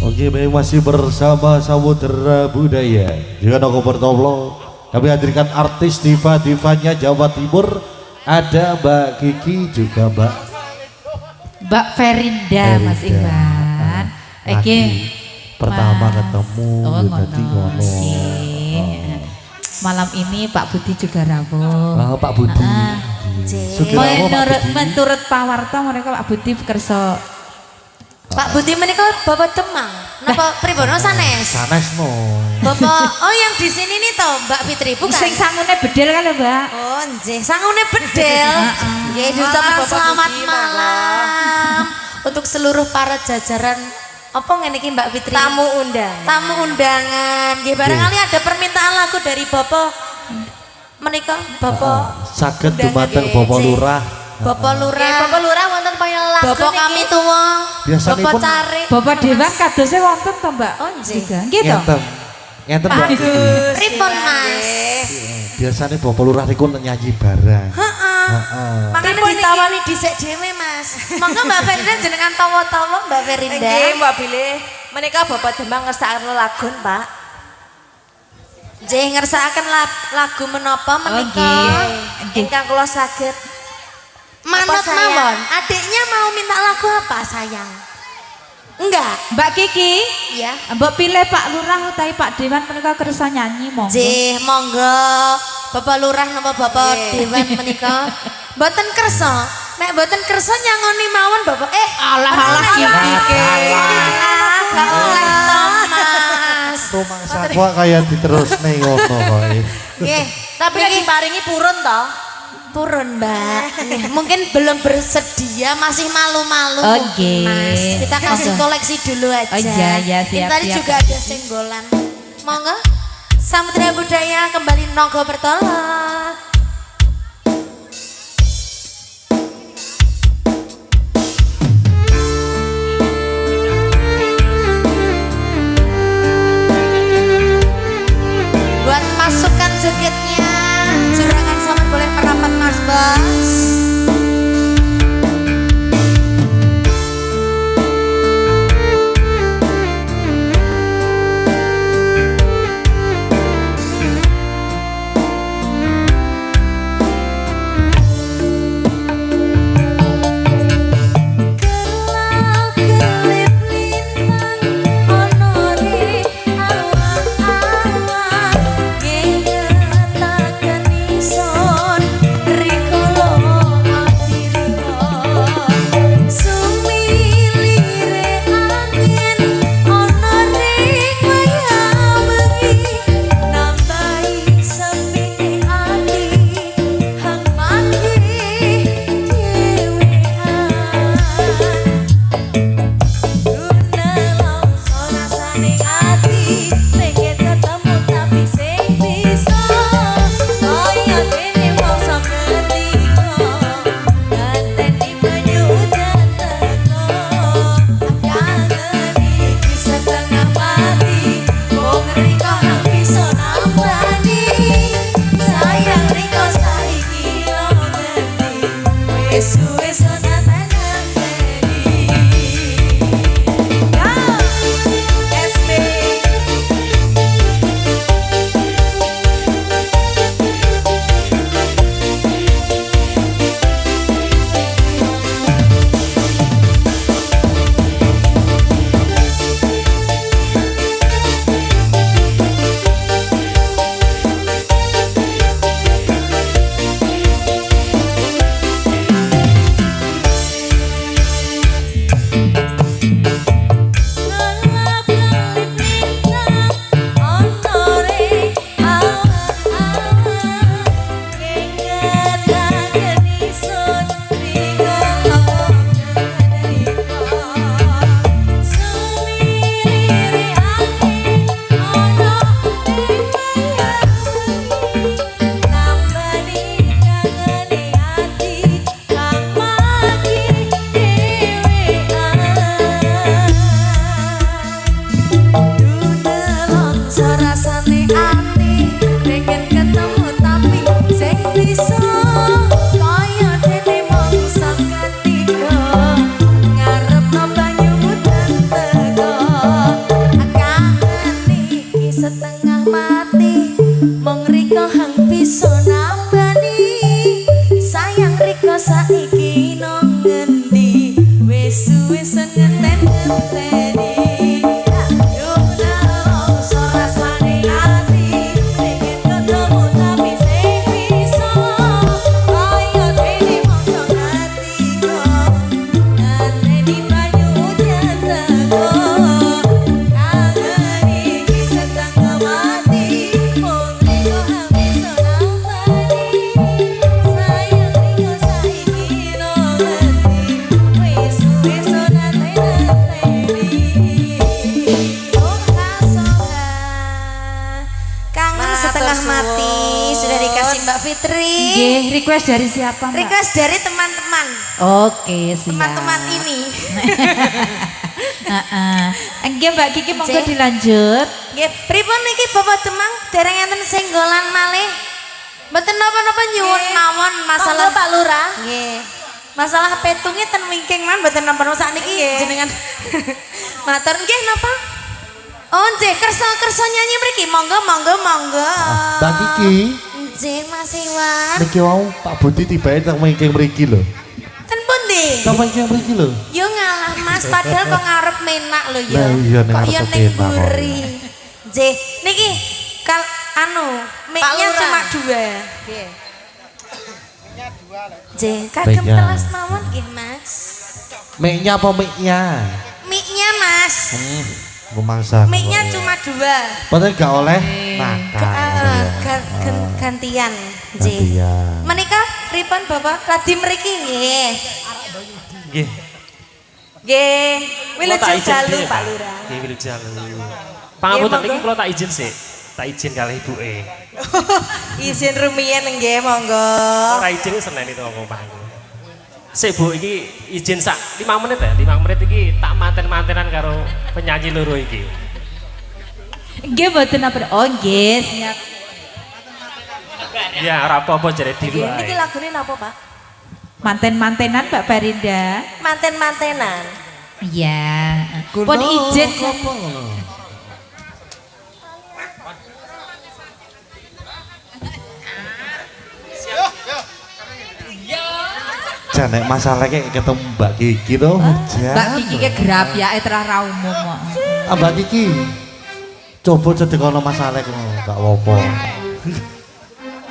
Oke, baik, masih bersama Samudera Budaya dengan aku Bertoplo. Kami hadirkan artis diva-divanya Jawa Timur. Ada Mbak Kiki juga Mbak Ferinda, Mas Iwan. Oke, pertama ketemu tadi ngono. Malam ini Pak Budi juga rawuh. Oh, Pak Budi. Menurut Pak Warta mereka Pak Budi kerso. Pak Budi menika Bapak Demang. Napa pribono sanes? Sanes no. Bapak, oh yang di sini nih toh Mbak Fitri bukan? Sing sangune bedel kan Mbak? Oh nggih, sangune bedel. Nggih, diucapkan selamat malam untuk seluruh para jajaran apa ngene iki Mbak Fitri? Tamu undangan. Nggih, barangkali ada permintaan lagu dari Bapak menika Bapak. Saged dumateng Bapak Lurah. Bapak Lurah wonten pengen lagu Bapak kami tuwa. Bapak cari. Bapak Dewan kadose wonten to, Mbak? Oh nggih. Nggih to. Ngenten Mbak. Pripun Mas? Biasanya Bapak Lurah niku nyanyi bareng. Heeh. Makanya ditawani dhisik dhewe Mas. Monggo Mbak Ferinda jenengan tawa-tawa Mbak Ferinda. Nggih, Mbak Bilih. Menika Bapak Demang ngersakaken lagu, Pak. Nggih, ngersakaken lagu menapa menika? Ingkang kula saged manut mawon. Adiknya mau minta lagu apa, sayang? Enggak. Mbak Kiki? Iya. Mbak pilih Pak Lurah utawi Pak Dewan menika kersa nyanyi monggo. Nggih, monggo. Bapak Lurah napa Bapak Dewan menika? Mboten kersa. Nek mboten kersa nyangoni mawon Bapak. Alah Kiki. Gak oleh to, Mas. Rumangsa kok kaya diterusne ngono kok. Nggih, Tapi lagi paringi purun toh. Purun Mbak. Mungkin belum bersedia, masih malu-malu Oke. Mas. Kita kasih koleksi dulu aja. Oh iya, siap. Tadi juga ada senggolan. Monggo. Samudera Budaya kembali Nogo Bertolak. Buat masukkan jogetnya, Juragan Selamat boleh merapat Mas Bas. setengah mati mong riko hang bisa nambani sayang riko saiki nang ngendi wis wis ngenten-ngenteni Mbak Fitri. Nggih, request dari siapa, Mbak? Request dari teman-teman. Oke, siap. Teman-teman ini. Nggih, Mbak Kiki monggo dilanjut. Nggih, pripun niki Bapak Demang dereng enten senggolan malih. Mboten napa-napa nyuwun mawon masalah Pak Lurah. Nggih. Masalah petungnya ten wingking man mboten napa-napa sakniki jenengan. Matur nggih napa? Oh, nggih kersa nyanyi mriki. Monggo. Mbak Kiki. Nggih, Mas Iwan. Niki wau Pak Budi tibae teng mengking mriki lho. Ten pundi? Teng mengking mriki lho. Yo ngalah Mas, padahal kok ngarep menak lho ya. Lah iya ning kok arep yo ning penak kok. mburi. Nggih, niki mic-nya cuma 2. Nggih. Nggih, kagem Mic-nya. telas mawon nggih, Mas. Mic-nya apa mic-nya? Mic-nya, Mas. Memangsa. Mic-nya cuma 2. Padahal gak oleh makan. Gantian. Nggih. Gantian. Menika pripun Bapak? Radi mriki nggih. Nggih. Nggih. Wilujeng Kula tak izin dalu dhewe, Pak Lurah. Nggih, wilujeng dalu. Pangapunten monggo. niki kula tak izin sik. Tak izin kalih ibuke. Izin rumiyin nggih, monggo. Ora izin Senin itu aku pangku. Sik Bu, iki izin sak 5 menit ya. 5 menit iki tak manten-mantenan karo penyanyi loro iki. Nggih, mboten apa. Oh, nggih, siap. Ya, ora apa-apa jare Nggih, dilu niki ae. lagune napa, Pak? Manten-mantenan Mbak Barinda. Manten-mantenan. Iya. Pun izin. Janek masalah kayak ketemu Mbak Kiki tuh. Mbak Kiki ke gerap ya, terah ra umum kok. Mbak Kiki. Coba cedekono masalah kok gak apa-apa.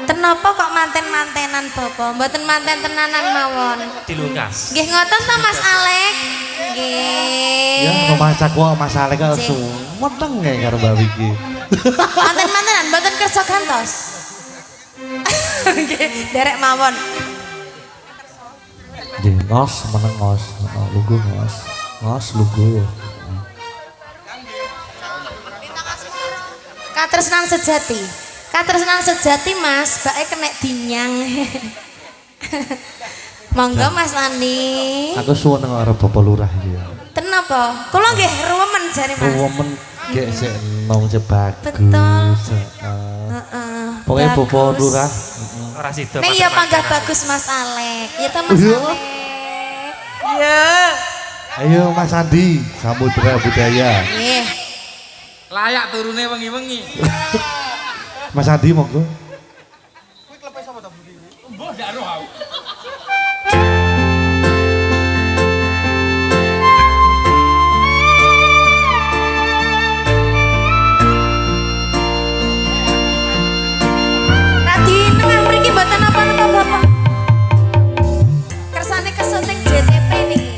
Kenapa kok manten-mantenan Bapak? Mboten manten tenanan mawon. Dilungkas. Nggih ngoten ta Mas Alek? Nggih. Ya, memasak kok masalah kok suweteng kayak karo Mbak Kiki. Manten-mantenan mboten kersa gantos. Nggih, derek mawon. Nggih, ngos meneng ngos. Lugu ngos. Ngos lugu. Katresnan sejati. Katresnan sejati Mas, bae kenek dinyang. Monggo Mas Lani. Aku suwun karo Bapak Lurah iki ya. Kenapa? Kula nggih ruwemen jare Mas. Women gek sik nong bagus. Betul. Heeh. Pokoknya Bapak Lurah. Ora sida. Ning ya panggah bagus Mas Alek. Ya ta Mas Iya. Alek. Ya. Ayo Mas Andi, Samudra Budaya. Nggih. Layak turune wengi-wengi. Mas Andi monggo. Mbah ndak roh aku. Radi tengah mriki mboten apa-apa Bapak. Kersane kesuting JTP niki.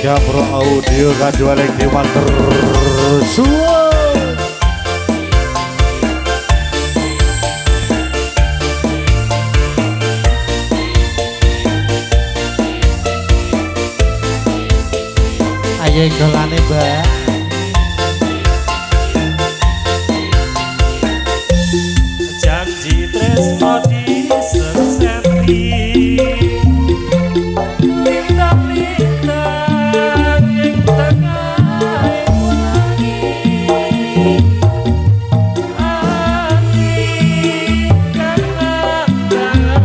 Gapro Audio kadua lagi matur suwun. Ayo golane Mbak. Janji tresno di sesentri lintang-lintang yang tengah wangi angin karena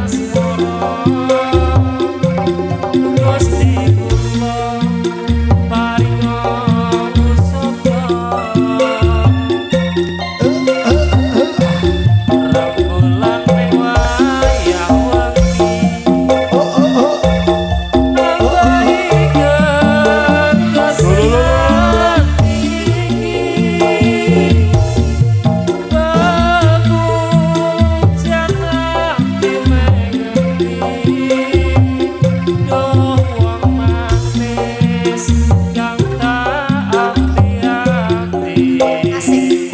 asmara Gusti kula paringa musaka rembulan wayah wengi nambahikeun kasihan tinggi bebujan ati mengerti doh wong manis kang tak ati-ati. Asik.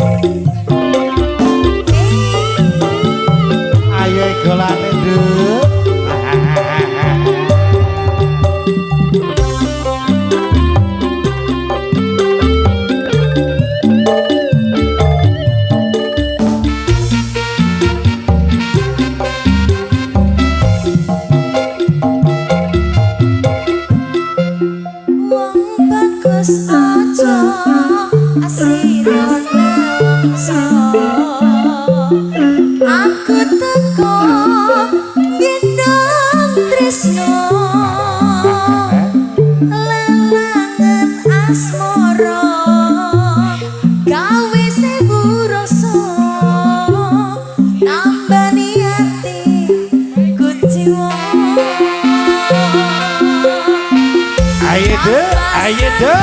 Ayo golane Nduk. Wong bagus aja asira nelongso. Aku teko gendong tresno lelangan asmara gawe sewu rasa nambani ati kuciwa. Ayo Nduk, ayo Nduk.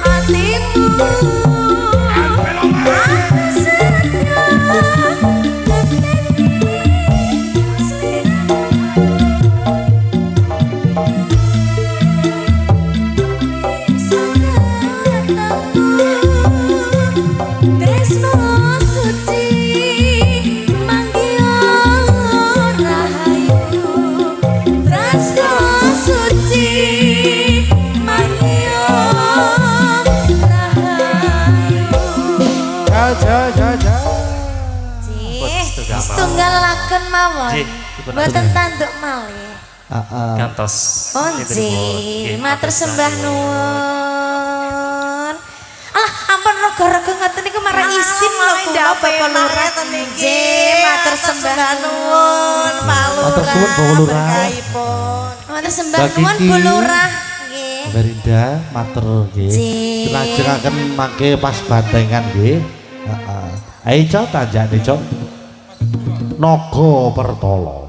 Hatimu aku serahkan tresno suci manggio rahayu tresno suci manggio rahayu. Ja. Setunggal lakon mawon Nggih, mboten tanduk malih. Kantos. Oh nggih, matur sembah nuwun. Alah, ampun rega-rega ngoten niku marang isin lho kula Bapak Lurah. Nggih, matur sembah nuwun Pak Lurah. Matur suwun Bapak Lurah. Matur sembah Mbak nuwun Kiki. Bu Lurah. Nggih. Berinda matur nggih. Nggih. Dilajengaken mangke pas bantengan nggih. Heeh. Ayo Cok tanjane Cok. Naga Pertala.